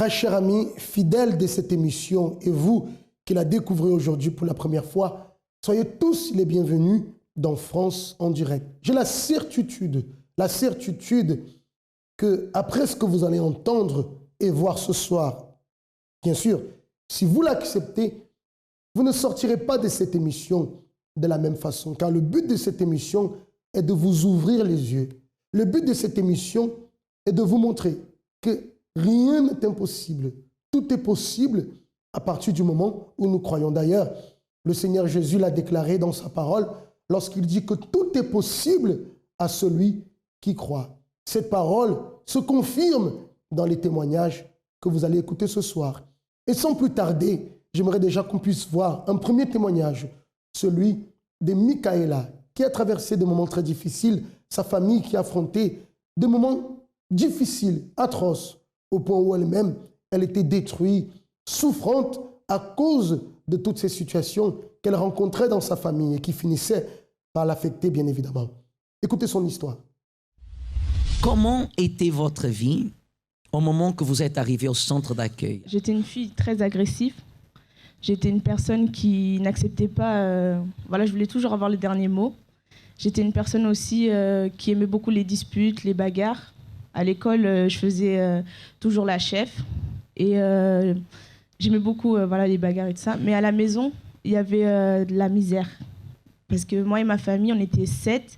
Très chers amis, fidèles de cette émission, et vous qui la découvrez aujourd'hui pour la première fois, soyez tous les bienvenus dans France en direct. J'ai la certitude que après ce que vous allez entendre et voir ce soir, bien sûr, si vous l'acceptez, vous ne sortirez pas de cette émission de la même façon, car le but de cette émission est de vous ouvrir les yeux. Le but de cette émission est de vous montrer que rien n'est impossible. Tout est possible à partir du moment où nous croyons. D'ailleurs, le Seigneur Jésus l'a déclaré dans sa parole lorsqu'il dit que tout est possible à celui qui croit. Cette parole se confirme dans les témoignages que vous allez écouter ce soir. Et sans plus tarder, j'aimerais déjà qu'on puisse voir un premier témoignage, celui de Michaela, qui a traversé des moments très difficiles, sa famille qui a affronté des moments difficiles, atroces, au point où elle-même, elle était détruite, souffrante à cause de toutes ces situations qu'elle rencontrait dans sa famille et qui finissaient par l'affecter, bien évidemment. Écoutez son histoire. Comment était votre vie au moment que vous êtes arrivé au centre d'accueil? J'étais une fille très agressive. J'étais une personne qui n'acceptait pas... Voilà, je voulais toujours avoir le dernier mot. J'étais une personne aussi qui aimait beaucoup les disputes, les bagarres. À l'école, je faisais toujours la chef. Et j'aimais beaucoup voilà, les bagarres et tout ça. Mais à la maison, il y avait de la misère. Parce que moi et ma famille, on était 7.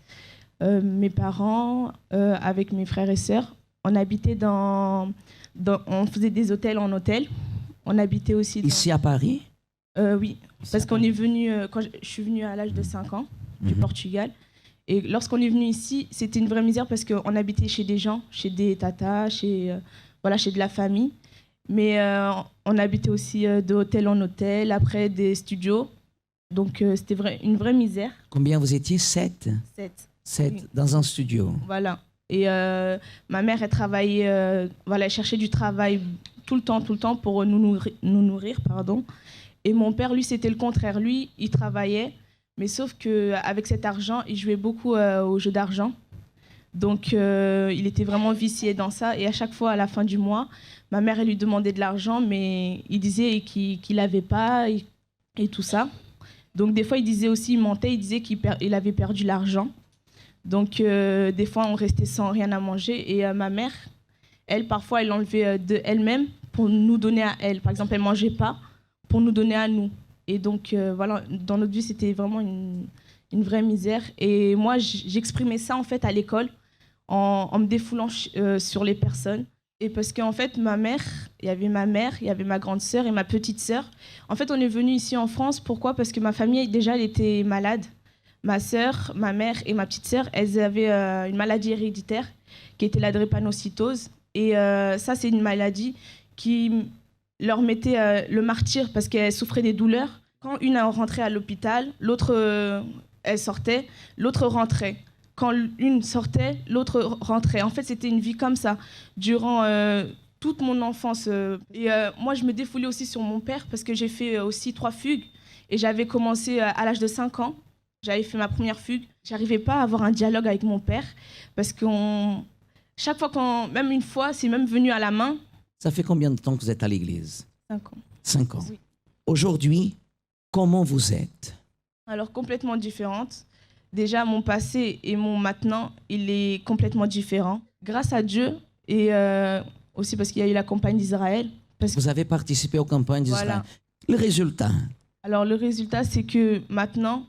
Mes parents, avec mes frères et sœurs, on habitait on faisait des hôtels en hôtel. On habitait aussi... Ici à Paris? Oui, parce qu'on est venu... Quand je suis venue à l'âge de 5 ans, du Portugal. Et lorsqu'on est venu ici, c'était une vraie misère parce qu'on habitait chez des gens, chez des tatas, chez de la famille. Mais on habitait aussi de hôtel en hôtel, après des studios. Donc c'était une vraie misère. Combien vous étiez? 7? 7 oui. Dans un studio. Voilà. Et ma mère, elle travaillait, elle cherchait du travail tout le temps pour nous nourrir, pardon. Et mon père, lui, c'était le contraire. Lui, il travaillait, mais sauf qu'avec cet argent, il jouait beaucoup aux jeux d'argent. Donc, il était vraiment vicié dans ça. Et à chaque fois, à la fin du mois, ma mère, elle lui demandait de l'argent, mais il disait qu'il n'avait pas et tout ça. Donc, des fois, il disait aussi, il mentait, il disait qu'il avait perdu l'argent. Donc, des fois, on restait sans rien à manger. Et ma mère, elle, parfois, elle enlevait de elle-même pour nous donner à elle. Par exemple, elle ne mangeait pas pour nous donner à nous. Et donc, voilà, dans notre vie, c'était vraiment une vraie misère. Et moi, j'exprimais ça, en fait, à l'école, en me défoulant sur les personnes. Et parce qu'en fait, il y avait ma grande sœur et ma petite sœur. En fait, on est venu ici en France. Pourquoi? Parce que ma famille, déjà, elle était malade. Ma sœur, ma mère et ma petite sœur, elles avaient une maladie héréditaire qui était la drépanocytose. Et ça, c'est une maladie qui leur mettait le martyre parce qu'elles souffraient des douleurs. Quand une rentrait à l'hôpital, l'autre, elle sortait, l'autre rentrait. Quand une sortait, l'autre rentrait. En fait, c'était une vie comme ça durant toute mon enfance. Et moi, je me défoulais aussi sur mon père parce que j'ai fait aussi 3 fugues. Et j'avais commencé à l'âge de 5 ans. J'avais fait ma première fugue. J'arrivais pas à avoir un dialogue avec mon père parce que chaque fois, même une fois, c'est même venu à la main. Ça fait combien de temps que vous êtes à l'église? 5 ans. 5 ans. Oui. Aujourd'hui, comment vous êtes? Alors, complètement différente. Déjà, mon passé et mon maintenant, il est complètement différent. Grâce à Dieu et aussi parce qu'il y a eu la campagne d'Israël. Vous avez participé aux campagnes d'Israël. Voilà. Le résultat? Alors, le résultat, c'est que maintenant,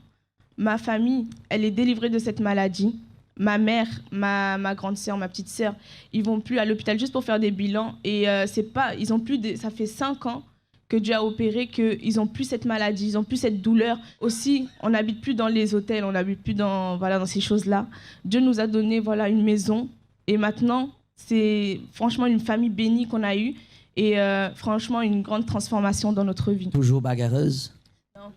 ma famille, elle est délivrée de cette maladie. Ma mère, ma grande sœur, ma petite sœur, ils vont plus à l'hôpital juste pour faire des bilans. Et ils ont plus ça fait 5 ans que Dieu a opéré, qu'ils n'ont plus cette maladie, ils n'ont plus cette douleur. Aussi, on n'habite plus dans les hôtels, on n'habite plus dans ces choses-là. Dieu nous a donné une maison. Et maintenant, c'est franchement une famille bénie qu'on a eue. Et franchement, une grande transformation dans notre vie. Toujours bagarreuse? Non.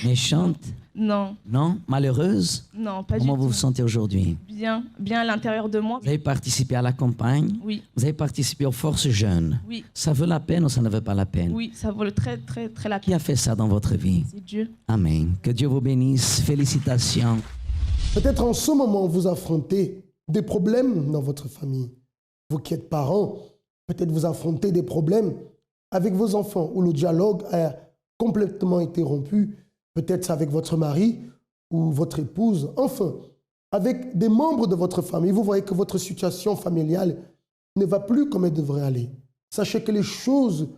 Méchante? Non. Non? Malheureuse? Non, pas du tout. Comment vous vous sentez aujourd'hui? Bien à l'intérieur de moi. Vous avez participé à la campagne? Oui. Vous avez participé aux forces jeunes? Oui. Ça vaut la peine ou ça ne vaut pas la peine? Oui, ça vaut très, très, très la peine. Qui a fait ça dans votre vie? C'est Dieu. Amen. Que Dieu vous bénisse. Félicitations. Peut-être en ce moment, vous affrontez des problèmes dans votre famille. Vous qui êtes parents, peut-être vous affrontez des problèmes avec vos enfants où le dialogue a complètement été rompu, peut-être avec votre mari ou votre épouse, enfin, avec des membres de votre famille. Vous voyez que votre situation familiale ne va plus comme elle devrait aller. Sachez que les choses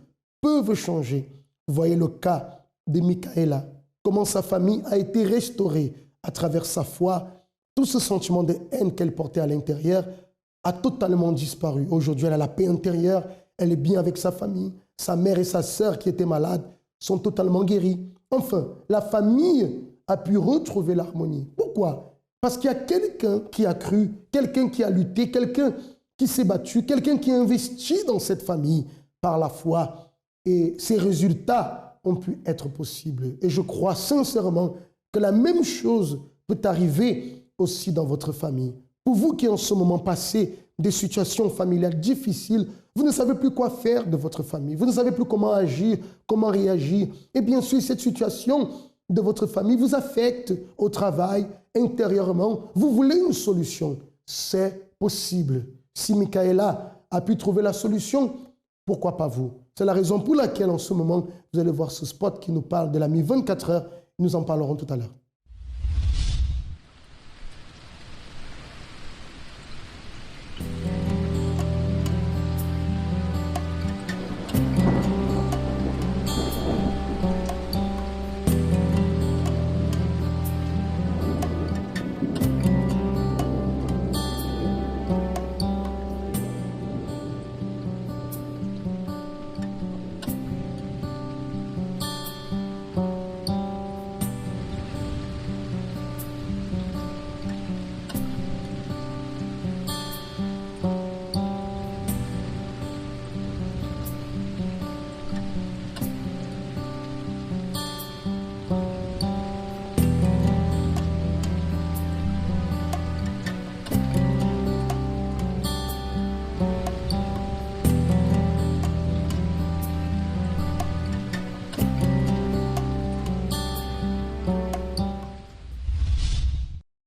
peuvent changer. Vous voyez le cas de Michaela, comment sa famille a été restaurée à travers sa foi. Tout ce sentiment de haine qu'elle portait à l'intérieur a totalement disparu. Aujourd'hui, elle a la paix intérieure, elle est bien avec sa famille. Sa mère et sa sœur qui étaient malades sont totalement guéries. Enfin, la famille a pu retrouver l'harmonie. Pourquoi? Parce qu'il y a quelqu'un qui a cru, quelqu'un qui a lutté, quelqu'un qui s'est battu, quelqu'un qui a investi dans cette famille par la foi. Et ces résultats ont pu être possibles. Et je crois sincèrement que la même chose peut arriver aussi dans votre famille. Pour vous qui en ce moment passez des situations familiales difficiles, vous ne savez plus quoi faire de votre famille, vous ne savez plus comment agir, comment réagir. Et bien sûr, cette situation de votre famille vous affecte au travail, intérieurement. Vous voulez une solution, c'est possible. Si Michaela a pu trouver la solution, pourquoi pas vous? C'est la raison pour laquelle en ce moment, vous allez voir ce spot qui nous parle de l'AMI 24 heures. Nous en parlerons tout à l'heure.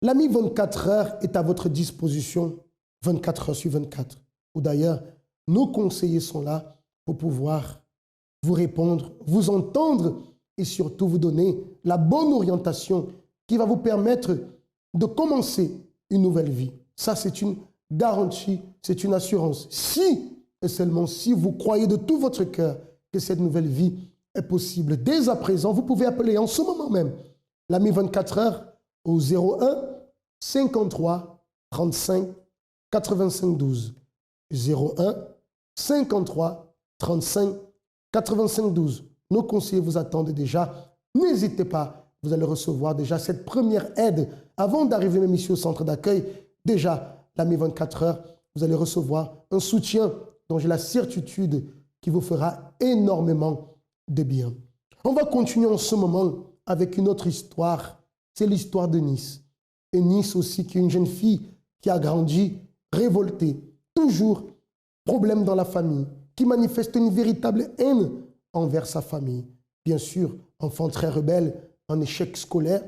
L'AMI 24 heures est à votre disposition 24 heures sur 24. Ou d'ailleurs, nos conseillers sont là pour pouvoir vous répondre, vous entendre et surtout vous donner la bonne orientation qui va vous permettre de commencer une nouvelle vie. Ça, c'est une garantie, c'est une assurance. Si et seulement si vous croyez de tout votre cœur que cette nouvelle vie est possible, dès à présent, vous pouvez appeler en ce moment même l'AMI 24 heures au 01 53 35 85 12. 01 53 35 85 12. Nos conseillers vous attendent déjà. N'hésitez pas, vous allez recevoir déjà cette première aide. Avant d'arriver même ici au centre d'accueil, déjà, l'AMI 24 heures, vous allez recevoir un soutien dont j'ai la certitude qui vous fera énormément de bien. On va continuer en ce moment avec une autre histoire. C'est l'histoire de Nice. Et Nice aussi, qui est une jeune fille qui a grandi, révoltée, toujours problème dans la famille, qui manifeste une véritable haine envers sa famille. Bien sûr, enfant très rebelle, un échec scolaire,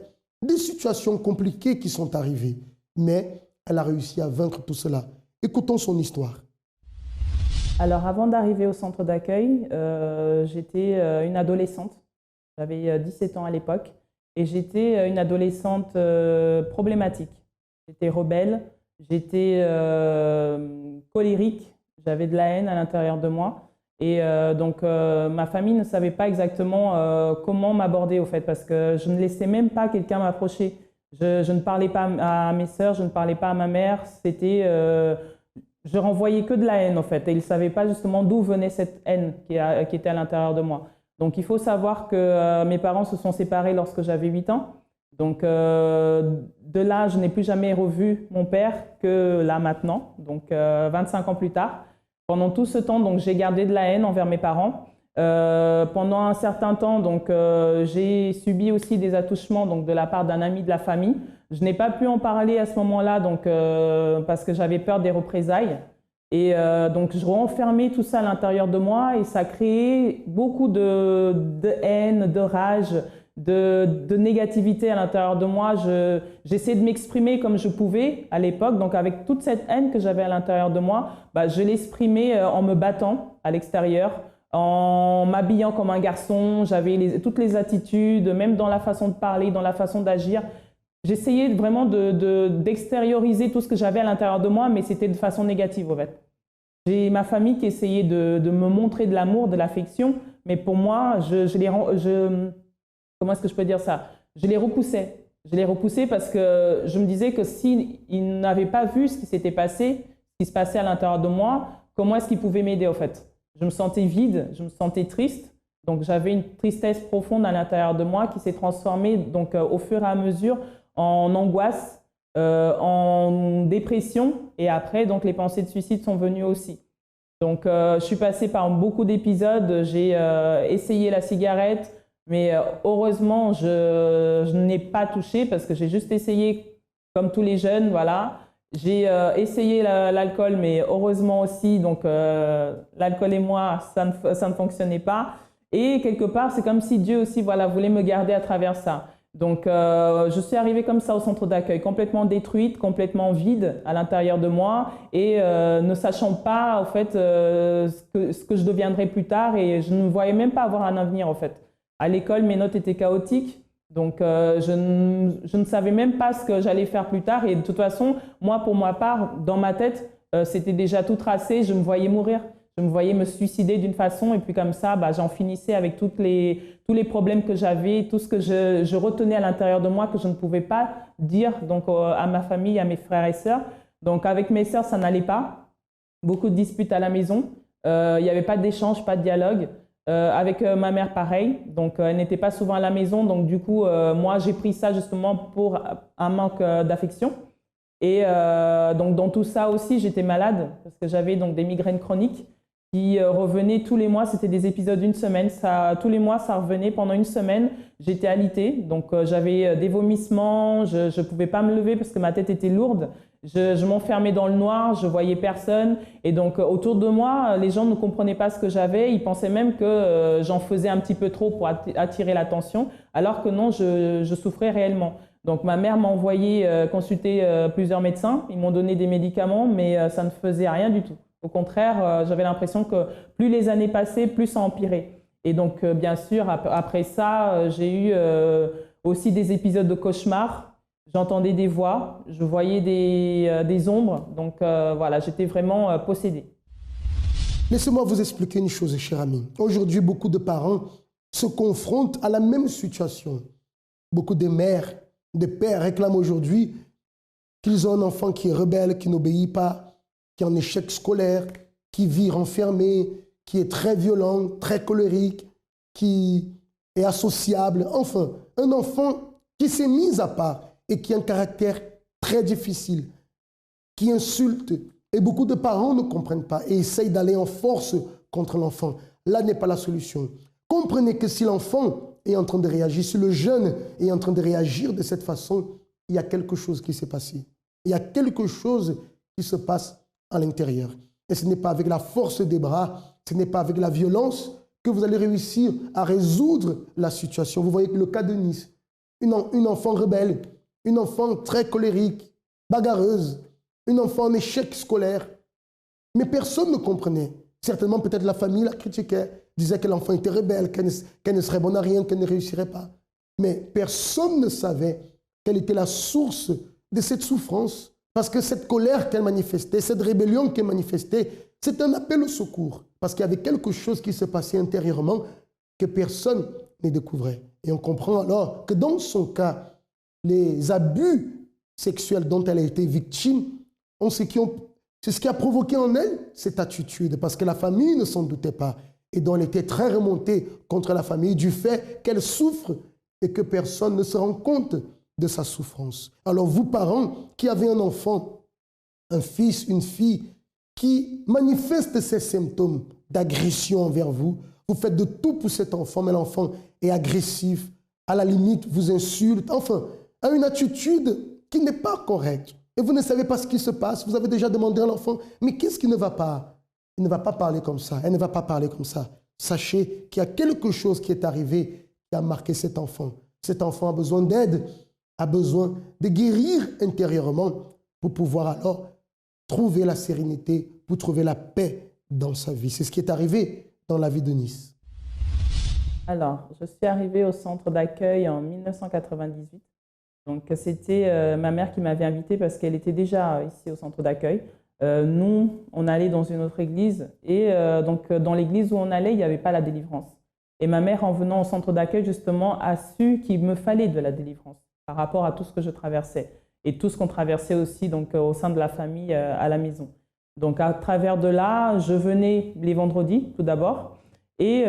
des situations compliquées qui sont arrivées. Mais elle a réussi à vaincre tout cela. Écoutons son histoire. Alors, avant d'arriver au centre d'accueil, j'étais une adolescente. J'avais 17 ans à l'époque. Et j'étais une adolescente problématique. J'étais rebelle, j'étais colérique, j'avais de la haine à l'intérieur de moi. Et donc, ma famille ne savait pas exactement comment m'aborder, au fait, parce que je ne laissais même pas quelqu'un m'approcher. Je ne parlais pas à mes sœurs, je ne parlais pas à ma mère. C'était, je renvoyais que de la haine, en fait. Et ils ne savaient pas justement d'où venait cette haine qui était à l'intérieur de moi. Donc, il faut savoir que mes parents se sont séparés lorsque j'avais 8 ans. Donc, de là, je n'ai plus jamais revu mon père que là, maintenant, donc 25 ans plus tard. Pendant tout ce temps, donc, j'ai gardé de la haine envers mes parents. Pendant un certain temps, donc, j'ai subi aussi des attouchements donc, de la part d'un ami de la famille. Je n'ai pas pu en parler à ce moment-là donc, parce que j'avais peur des représailles. Et donc, je renfermais tout ça à l'intérieur de moi et ça créait beaucoup de haine, de rage, de négativité à l'intérieur de moi. J'essayais de m'exprimer comme je pouvais à l'époque. Donc avec toute cette haine que j'avais à l'intérieur de moi, je l'exprimais en me battant à l'extérieur, en m'habillant comme un garçon. J'avais toutes les attitudes, même dans la façon de parler, dans la façon d'agir. J'essayais vraiment d'extérioriser tout ce que j'avais à l'intérieur de moi, mais c'était de façon négative, en fait. J'ai ma famille qui essayait de me montrer de l'amour, de l'affection, mais pour moi, comment est-ce que je peux dire ça? Je les repoussais. Je les repoussais parce que je me disais que s'ils n'avaient pas vu ce qui s'était passé, ce qui se passait à l'intérieur de moi, comment est-ce qu'ils pouvaient m'aider, en fait? Je me sentais vide, je me sentais triste. Donc, j'avais une tristesse profonde à l'intérieur de moi qui s'est transformée donc, au fur et à mesure en angoisse, en dépression, et après, donc, les pensées de suicide sont venues aussi. Donc, je suis passée par beaucoup d'épisodes, j'ai essayé la cigarette, mais heureusement, je n'ai pas touché parce que j'ai juste essayé, comme tous les jeunes, voilà. J'ai essayé l'alcool, mais heureusement aussi, donc l'alcool et moi, ça ne fonctionnait pas. Et quelque part, c'est comme si Dieu aussi voilà, voulait me garder à travers ça. Donc, je suis arrivée comme ça au centre d'accueil, complètement détruite, complètement vide à l'intérieur de moi et ne sachant pas, en fait, ce que je deviendrais plus tard et je ne voyais même pas avoir un avenir, en fait. À l'école, mes notes étaient chaotiques, donc je ne savais même pas ce que j'allais faire plus tard et de toute façon, moi, pour ma part, dans ma tête, c'était déjà tout tracé, je me voyais mourir. Je me voyais me suicider d'une façon et puis comme ça, j'en finissais avec tous les problèmes que j'avais, tout ce que je retenais à l'intérieur de moi que je ne pouvais pas dire donc, à ma famille, à mes frères et sœurs. Donc avec mes sœurs, ça n'allait pas. Beaucoup de disputes à la maison. Il n'y avait pas d'échange, pas de dialogue. Avec ma mère, pareil. Donc elle n'était pas souvent à la maison. Donc du coup, moi, j'ai pris ça justement pour un manque d'affection. Et donc dans tout ça aussi, j'étais malade parce que j'avais donc des migraines chroniques qui revenaient tous les mois. C'était des épisodes d'une semaine. Tous les mois, ça revenait pendant une semaine. J'étais alitée, donc j'avais des vomissements. Je ne pouvais pas me lever parce que ma tête était lourde. Je m'enfermais dans le noir, je voyais personne. Et donc autour de moi, les gens ne comprenaient pas ce que j'avais. Ils pensaient même que j'en faisais un petit peu trop pour attirer l'attention, alors que non, je souffrais réellement. Donc ma mère m'a envoyé consulter plusieurs médecins. Ils m'ont donné des médicaments, mais ça ne faisait rien du tout. Au contraire, j'avais l'impression que plus les années passaient, plus ça empirait. Et donc, bien sûr, après ça, j'ai eu aussi des épisodes de cauchemars. J'entendais des voix, je voyais des ombres. Donc, voilà, j'étais vraiment possédée. Laissez-moi vous expliquer une chose, cher ami. Aujourd'hui, beaucoup de parents se confrontent à la même situation. Beaucoup de mères, de pères réclament aujourd'hui qu'ils ont un enfant qui est rebelle, qui n'obéit pas, qui est en échec scolaire, qui vit renfermé, qui est très violent, très colérique, qui est associable. Enfin, un enfant qui s'est mis à part et qui a un caractère très difficile, qui insulte. Et beaucoup de parents ne comprennent pas et essayent d'aller en force contre l'enfant. Là n'est pas la solution. Comprenez que si l'enfant est en train de réagir, si le jeune est en train de réagir de cette façon, il y a quelque chose qui s'est passé. Il y a quelque chose qui se passe à l'intérieur. Et ce n'est pas avec la force des bras, ce n'est pas avec la violence que vous allez réussir à résoudre la situation. Vous voyez que le cas de Nice, une enfant rebelle, une enfant très colérique, bagarreuse, une enfant en échec scolaire. Mais personne ne comprenait. Certainement, peut-être la famille la critiquait, disait que l'enfant était rebelle, qu'elle ne serait bonne à rien, qu'elle ne réussirait pas. Mais personne ne savait quelle était la source de cette souffrance. Parce que cette colère qu'elle manifestait, cette rébellion qu'elle manifestait, c'est un appel au secours. Parce qu'il y avait quelque chose qui se passait intérieurement que personne ne découvrait. Et on comprend alors que dans son cas, les abus sexuels dont elle a été victime, c'est ce qui a provoqué en elle cette attitude. Parce que la famille ne s'en doutait pas. Et dont elle était très remontée contre la famille du fait qu'elle souffre et que personne ne se rend compte de sa souffrance. Alors vous, parents, qui avez un enfant, un fils, une fille, qui manifeste ces symptômes d'agression envers vous, vous faites de tout pour cet enfant, mais l'enfant est agressif, à la limite vous insulte, enfin, a une attitude qui n'est pas correcte. Et vous ne savez pas ce qui se passe, vous avez déjà demandé à l'enfant, mais qu'est-ce qui ne va pas? Il ne va pas parler comme ça, elle ne va pas parler comme ça. Sachez qu'il y a quelque chose qui est arrivé qui a marqué cet enfant. cet enfant a besoin d'aide, a besoin de guérir intérieurement pour pouvoir alors trouver la sérénité, pour trouver la paix dans sa vie. C'est ce qui est arrivé dans la vie de Nice. Alors, je suis arrivée au centre d'accueil en 1998. Donc, c'était ma mère qui m'avait invitée parce qu'elle était déjà ici au centre d'accueil. Nous, on allait dans une autre église et donc dans l'église où on allait, il n'y avait pas la délivrance. Et ma mère, en venant au centre d'accueil, justement, a su qu'il me fallait de la délivrance par rapport à tout ce que je traversais et tout ce qu'on traversait aussi donc, au sein de la famille à la maison. Donc, à travers de là, je venais les vendredis, tout d'abord, et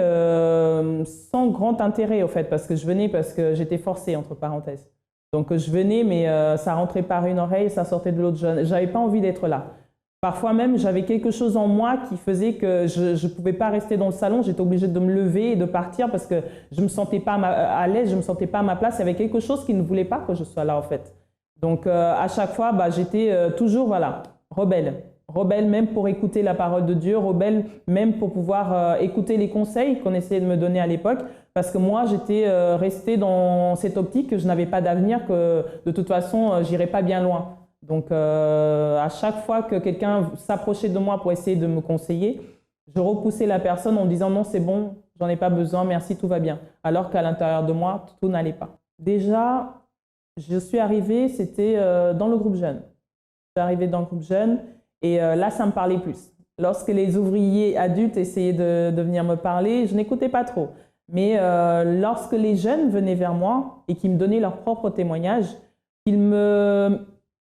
sans grand intérêt, au fait, parce que je venais parce que j'étais forcée, entre parenthèses. Donc, je venais, mais ça rentrait par une oreille, ça sortait de l'autre. Je n'avais pas envie d'être là. Parfois même, j'avais quelque chose en moi qui faisait que je ne pouvais pas rester dans le salon. J'étais obligée de me lever et de partir parce que je ne me sentais pas à l'aise, je ne me sentais pas à ma place. Il y avait quelque chose qui ne voulait pas que je sois là, en fait. Donc, à chaque fois, j'étais toujours, voilà, rebelle. Rebelle même pour écouter la parole de Dieu, rebelle même pour pouvoir écouter les conseils qu'on essayait de me donner à l'époque. Parce que moi, j'étais restée dans cette optique que je n'avais pas d'avenir, que de toute façon, j'irais pas bien loin. Donc, à chaque fois que quelqu'un s'approchait de moi pour essayer de me conseiller, je repoussais la personne en disant « non, c'est bon, j'en ai pas besoin, merci, tout va bien ». Alors qu'à l'intérieur de moi, tout n'allait pas. Déjà, je suis arrivée, c'était dans le groupe jeune. Je suis arrivée dans le groupe jeune et là, ça me parlait plus. Lorsque les ouvriers adultes essayaient de venir me parler, je n'écoutais pas trop. Mais lorsque les jeunes venaient vers moi et qui me donnaient leur propre témoignage, ils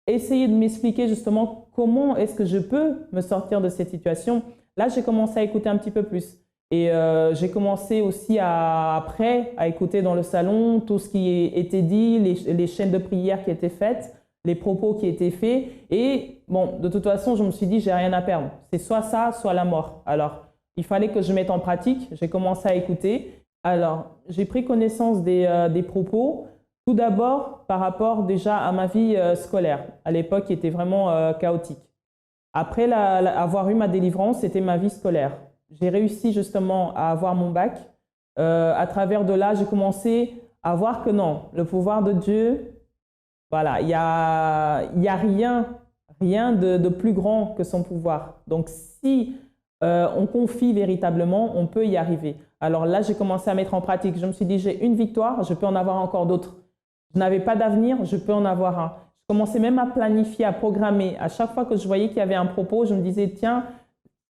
essayaient de m'expliquer justement comment est-ce que je peux me sortir de cette situation. Là, j'ai commencé à écouter un petit peu plus. Et j'ai commencé aussi après à écouter dans le salon tout ce qui était dit, les chaînes de prière qui étaient faites, les propos qui étaient faits. Et bon, de toute façon, je me suis dit, j'ai rien à perdre. C'est soit ça, soit la mort. Alors, il fallait que je mette en pratique. J'ai commencé à écouter. Alors, j'ai pris connaissance des propos. Tout d'abord, par rapport déjà à ma vie scolaire, à l'époque qui était vraiment chaotique. Après avoir eu ma délivrance, c'était ma vie scolaire. J'ai réussi justement à avoir mon bac. À travers de là, j'ai commencé à voir que non, le pouvoir de Dieu, voilà, il y a rien de plus grand que son pouvoir. Donc, si on confie véritablement, on peut y arriver. Alors là, j'ai commencé à mettre en pratique. Je me suis dit, j'ai une victoire, je peux en avoir encore d'autres. Je n'avais pas d'avenir, je peux en avoir un. Je commençais même à planifier, à programmer. À chaque fois que je voyais qu'il y avait un propos, je me disais, tiens,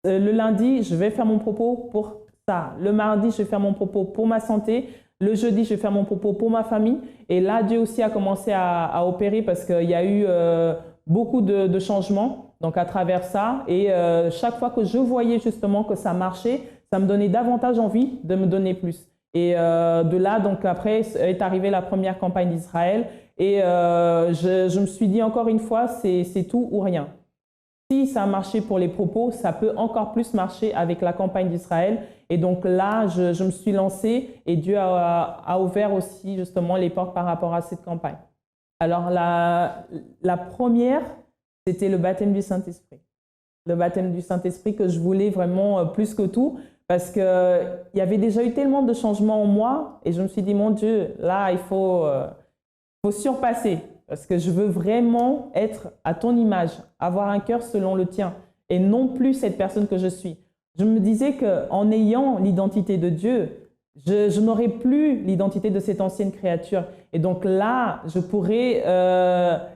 le lundi, je vais faire mon propos pour ça. Le mardi, je vais faire mon propos pour ma santé. Le jeudi, je vais faire mon propos pour ma famille. Et là, Dieu aussi a commencé à opérer parce qu'il y a eu beaucoup de changements donc à travers ça. Et chaque fois que je voyais justement que ça marchait, ça me donnait davantage envie de me donner plus. Et de là, donc après, est arrivée la première campagne d'Israël. Et je me suis dit encore une fois, c'est tout ou rien. Si ça a marché pour les propos, ça peut encore plus marcher avec la campagne d'Israël. Et donc là, je me suis lancée et Dieu a ouvert aussi justement les portes par rapport à cette campagne. Alors la première, c'était le baptême du Saint-Esprit. Le baptême du Saint-Esprit que je voulais vraiment plus que tout. Parce qu'il y avait déjà eu tellement de changements en moi et je me suis dit, mon Dieu, là, il faut surpasser parce que je veux vraiment être à ton image, avoir un cœur selon le tien et non plus cette personne que je suis. Je me disais qu'en ayant l'identité de Dieu, je n'aurais plus l'identité de cette ancienne créature. Et donc là, je pourrais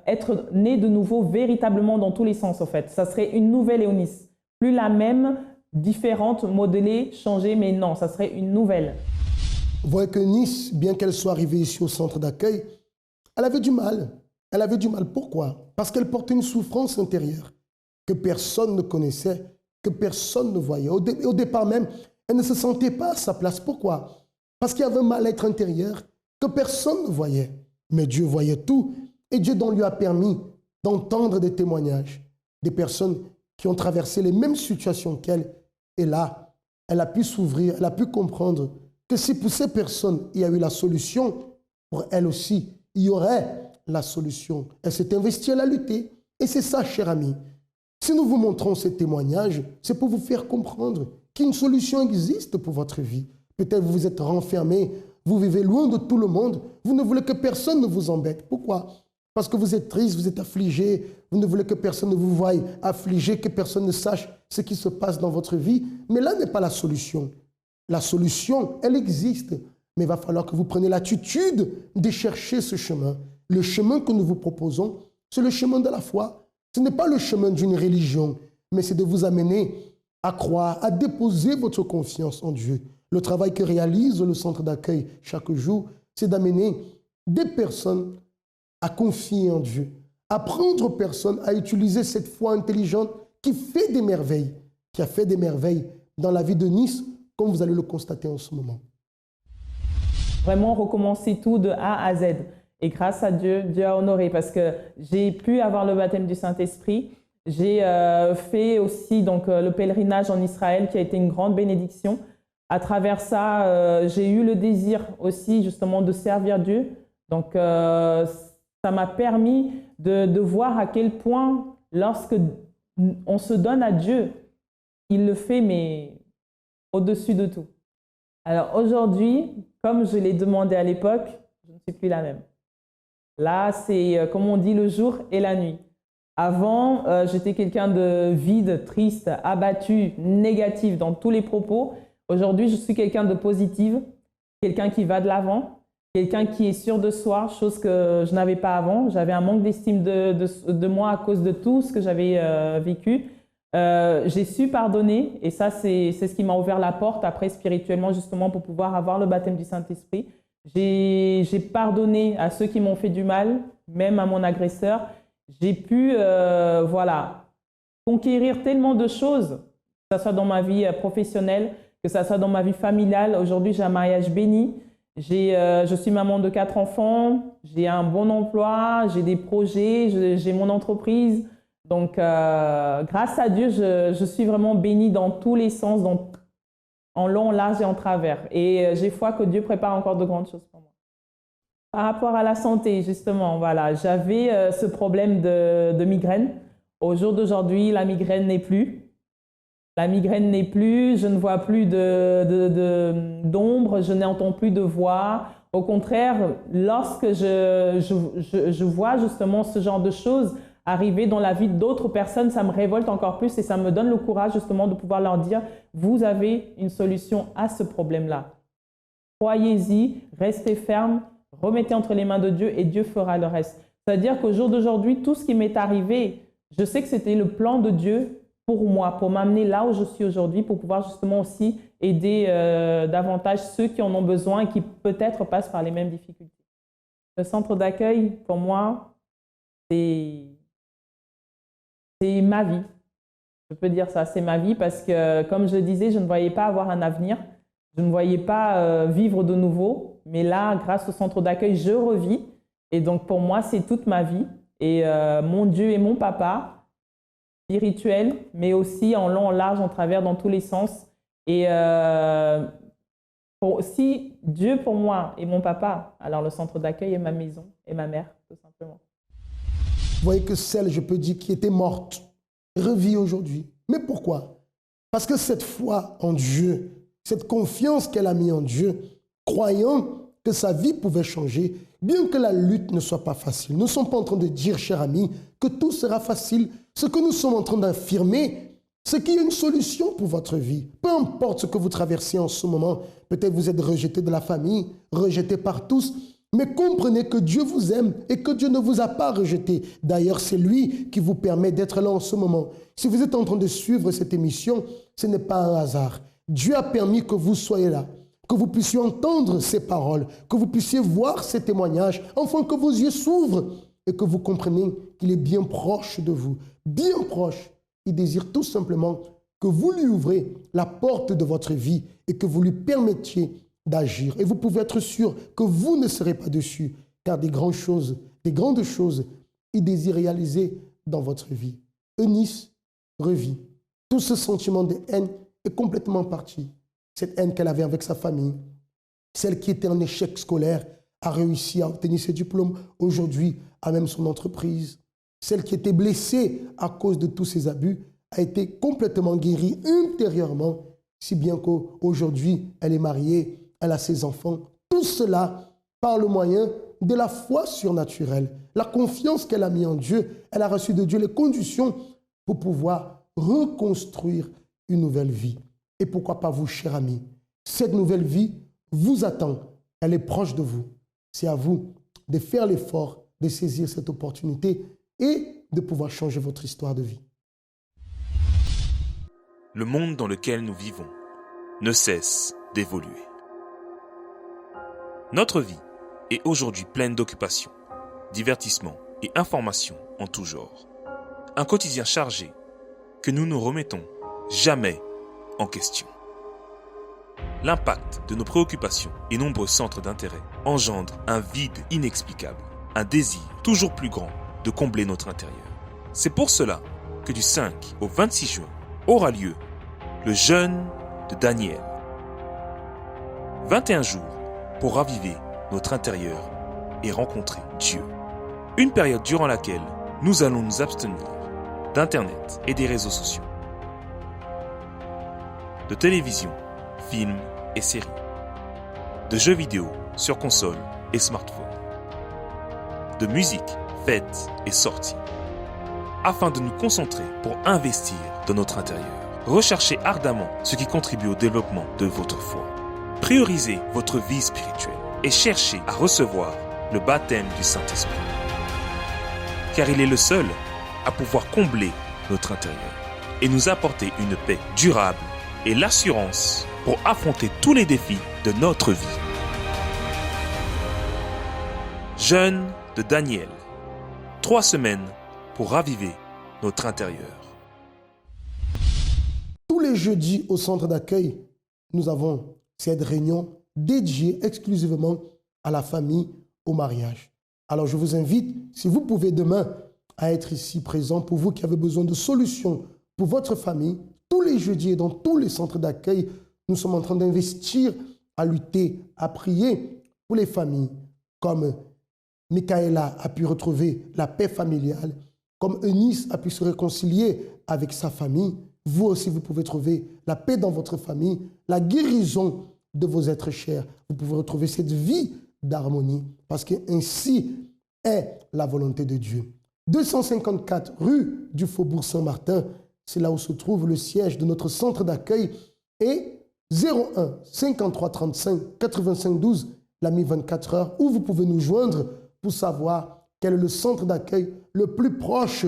être né de nouveau véritablement dans tous les sens, en fait. Ça serait une nouvelle Eunice, plus la même, différente, modelée, changée, mais non, ça serait une nouvelle. Vous voyez que Nice, bien qu'elle soit arrivée ici au centre d'accueil, elle avait du mal. Elle avait du mal. Pourquoi? Parce qu'elle portait une souffrance intérieure que personne ne connaissait, que personne ne voyait. Au départ même, elle ne se sentait pas à sa place. Pourquoi? Parce qu'il y avait un mal-être intérieur que personne ne voyait. Mais Dieu voyait tout. Et Dieu donc lui a permis d'entendre des témoignages des personnes qui ont traversé les mêmes situations qu'elle. Et là, elle a pu s'ouvrir, elle a pu comprendre que si pour ces personnes, il y a eu la solution, pour elle aussi, il y aurait la solution. Elle s'est investie, elle a lutté. Et c'est ça, cher ami. Si nous vous montrons ces témoignages, c'est pour vous faire comprendre qu'une solution existe pour votre vie. Peut-être vous vous êtes renfermé vous vivez loin de tout le monde, vous ne voulez que personne ne vous embête. Pourquoi? Parce que vous êtes triste, vous êtes affligé, vous ne voulez que personne ne vous voie affligé, que personne ne sache ce qui se passe dans votre vie. Mais là n'est pas la solution. La solution, elle existe, mais il va falloir que vous preniez l'attitude de chercher ce chemin. Le chemin que nous vous proposons, c'est le chemin de la foi. Ce n'est pas le chemin d'une religion, mais c'est de vous amener à croire, à déposer votre confiance en Dieu. Le travail que réalise le centre d'accueil chaque jour, c'est d'amener des personnes à confier en Dieu, apprendre aux personnes à utiliser cette foi intelligente qui fait des merveilles, qui a fait des merveilles dans la vie de Nice, comme vous allez le constater en ce moment. Vraiment recommencer tout de A à Z. Et grâce à Dieu, Dieu a honoré parce que j'ai pu avoir le baptême du Saint-Esprit. J'ai fait aussi donc, le pèlerinage en Israël qui a été une grande bénédiction. À travers ça, j'ai eu le désir aussi justement de servir Dieu. Donc, ça m'a permis de voir à quel point, lorsque on se donne à Dieu, il le fait, mais au-dessus de tout. Alors aujourd'hui, comme je l'ai demandé à l'époque, je ne suis plus la même. Là, c'est comme on dit le jour et la nuit. Avant, j'étais quelqu'un de vide, triste, abattu, négatif dans tous les propos. Aujourd'hui, je suis quelqu'un de positif, quelqu'un qui va de l'avant, quelqu'un qui est sûr de soi, chose que je n'avais pas avant. J'avais un manque d'estime de moi à cause de tout ce que j'avais vécu. J'ai su pardonner et ça, c'est ce qui m'a ouvert la porte après spirituellement justement pour pouvoir avoir le baptême du Saint-Esprit. J'ai pardonné à ceux qui m'ont fait du mal, même à mon agresseur. J'ai pu voilà, conquérir tellement de choses, que ce soit dans ma vie professionnelle, que ce soit dans ma vie familiale. Aujourd'hui, j'ai un mariage béni. Je suis maman de 4 enfants, j'ai un bon emploi, j'ai des projets, j'ai mon entreprise. Donc, grâce à Dieu, je suis vraiment bénie dans tous les sens, en long, large et en travers. Et j'ai foi que Dieu prépare encore de grandes choses pour moi. Par rapport à la santé, justement, voilà, j'avais ce problème de migraine. Au jour d'aujourd'hui, la migraine n'est plus. La migraine n'est plus, je ne vois plus d'ombre, je n'entends plus de voix. Au contraire, lorsque je vois justement ce genre de choses arriver dans la vie d'autres personnes, ça me révolte encore plus et ça me donne le courage justement de pouvoir leur dire « Vous avez une solution à ce problème-là. Croyez-y, restez ferme, remettez entre les mains de Dieu et Dieu fera le reste. » C'est-à-dire qu'au jour d'aujourd'hui, tout ce qui m'est arrivé, je sais que c'était le plan de Dieu pour moi, pour m'amener là où je suis aujourd'hui, pour pouvoir justement aussi aider davantage ceux qui en ont besoin et qui peut-être passent par les mêmes difficultés. Le centre d'accueil, pour moi, c'est ma vie. Je peux dire ça, c'est ma vie parce que, comme je le disais, je ne voyais pas avoir un avenir. Je ne voyais pas vivre de nouveau. Mais là, grâce au centre d'accueil, je revis. Et donc, pour moi, c'est toute ma vie. Et mon Dieu est mon papa, spirituel, mais aussi en long, en large, en travers, dans tous les sens. Et si Dieu pour moi est mon papa, alors le centre d'accueil est ma maison et ma mère, tout simplement. Vous voyez que celle, je peux dire, qui était morte, revit aujourd'hui. Mais pourquoi? Parce que cette foi en Dieu, cette confiance qu'elle a mis en Dieu, croyant que sa vie pouvait changer, bien que la lutte ne soit pas facile. Nous ne sommes pas en train de dire, cher ami, que tout sera facile. Ce que nous sommes en train d'affirmer, c'est qu'il y a une solution pour votre vie. Peu importe ce que vous traversez en ce moment, peut-être vous êtes rejeté de la famille, rejeté par tous, mais comprenez que Dieu vous aime et que Dieu ne vous a pas rejeté. D'ailleurs, c'est lui qui vous permet d'être là en ce moment. Si vous êtes en train de suivre cette émission, ce n'est pas un hasard. Dieu a permis que vous soyez là, que vous puissiez entendre ces paroles, que vous puissiez voir ces témoignages, enfin que vos yeux s'ouvrent et que vous compreniez qu'il est bien proche de vous, bien proche. Il désire tout simplement que vous lui ouvrez la porte de votre vie et que vous lui permettiez d'agir. Et vous pouvez être sûr que vous ne serez pas dessus, car des grandes choses, il désire réaliser dans votre vie. Eunice revit. Tout ce sentiment de haine est complètement parti. Cette haine qu'elle avait avec sa famille, celle qui était en échec scolaire, a réussi à obtenir ses diplômes, aujourd'hui a même son entreprise. Celle qui était blessée à cause de tous ces abus a été complètement guérie intérieurement, si bien qu'aujourd'hui, elle est mariée, elle a ses enfants. Tout cela par le moyen de la foi surnaturelle, la confiance qu'elle a mis en Dieu. Elle a reçu de Dieu les conditions pour pouvoir reconstruire une nouvelle vie. Et pourquoi pas vous, cher ami? Cette nouvelle vie vous attend. Elle est proche de vous. C'est à vous de faire l'effort de saisir cette opportunité et de pouvoir changer votre histoire de vie. Le monde dans lequel nous vivons ne cesse d'évoluer. Notre vie est aujourd'hui pleine d'occupations, divertissements et informations en tout genre. Un quotidien chargé que nous ne remettons jamais en question. L'impact de nos préoccupations et nombreux centres d'intérêt engendre un vide inexplicable, un désir toujours plus grand de combler notre intérieur. C'est pour cela que du 5 au 26 juin aura lieu le jeûne de Daniel. 21 jours pour raviver notre intérieur et rencontrer Dieu. Une période durant laquelle nous allons nous abstenir d'Internet et des réseaux sociaux, de télévision, films et séries, de jeux vidéo sur console et smartphone, de musique, fêtes et sorties, afin de nous concentrer pour investir dans notre intérieur. Recherchez ardemment ce qui contribue au développement de votre foi. Priorisez votre vie spirituelle et cherchez à recevoir le baptême du Saint-Esprit. Car il est le seul à pouvoir combler notre intérieur et nous apporter une paix durable et l'assurance pour affronter tous les défis de notre vie. Jeûne de Daniel. 3 semaines pour raviver notre intérieur. Tous les jeudis au centre d'accueil, nous avons cette réunion dédiée exclusivement à la famille, au mariage. Alors je vous invite, si vous pouvez demain, à être ici présent pour vous qui avez besoin de solutions pour votre famille. Tous les jeudis et dans tous les centres d'accueil, nous sommes en train d'investir à lutter, à prier pour les familles, comme Michaela a pu retrouver la paix familiale, comme Eunice a pu se réconcilier avec sa famille. Vous aussi, vous pouvez trouver la paix dans votre famille, la guérison de vos êtres chers. Vous pouvez retrouver cette vie d'harmonie, parce qu'ainsi est la volonté de Dieu. 254 rue du Faubourg Saint-Martin, c'est là où se trouve le siège de notre centre d'accueil, et 01 53 35 85 12, l'ami 24 heures, où vous pouvez nous joindre pour savoir quel est le centre d'accueil le plus proche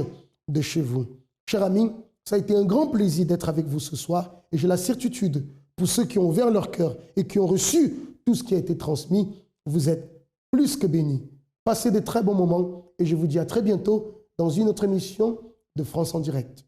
de chez vous. Chers amis, ça a été un grand plaisir d'être avec vous ce soir, et j'ai la certitude, pour ceux qui ont ouvert leur cœur et qui ont reçu tout ce qui a été transmis, vous êtes plus que bénis. Passez de très bons moments et je vous dis à très bientôt dans une autre émission de France en direct.